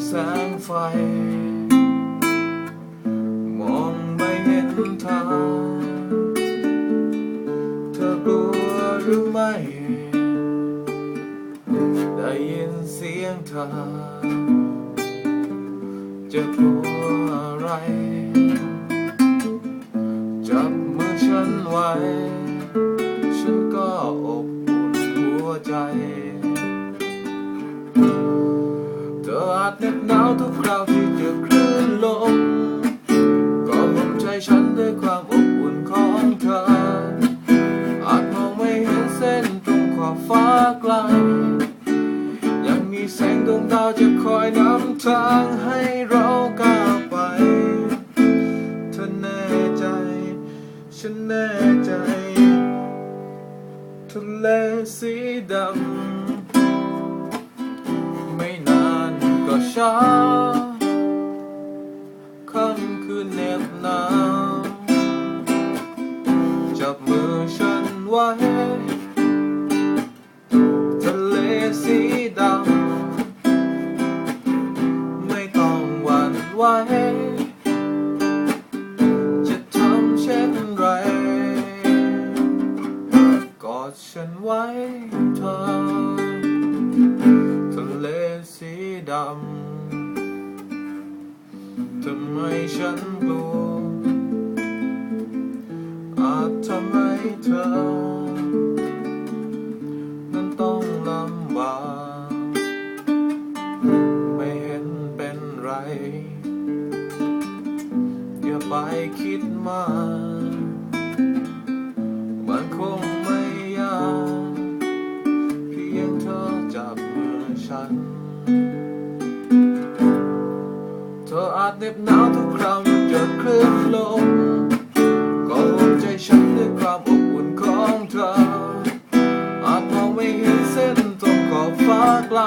แสงไฟมองไม่เห็นทางเธอกลัวหรือไม่ได้ยินเสียงเธอจะกลัวอะไรจับมือฉันไว้ฉันก็อบอุ่นหัวใจเธออาจเหน็บหนาวทุกคราวที่เจอคลื่นลมก็ห่มใจฉันด้วยความอบอุ่นของเธออาจมองไม่เห็นเส้นตรงขอบฟ้าไกลยังมีแสงดวงดาวจะคอยนำทางให้เราก้าวไปเธอแน่ใจฉันแน่ใจทะเลสีดำไม่นานก็เช้าค่ำคืนเหน็บหนาวจับมือฉันไว้ทะเลสีดำไม่ต้องหวั่นไหวจะทำเช่นไรกอดฉันไว้เธอทะเลสีดำทำไมฉันกลัวอาจทำให้เธอนั้นต้องลำบากไม่เห็นเป็นไรอย่าไปคิดมากมันคงไม่ยากเพียงเธอจับมือฉันเธออาจเหน็บหนาวทุกคราวเจอคลื่นลมก็ห่มใจฉันด้วยความอบอุ่นของเธออาจมองไม่เห็นเส้นตรงขอบฟ้าไกล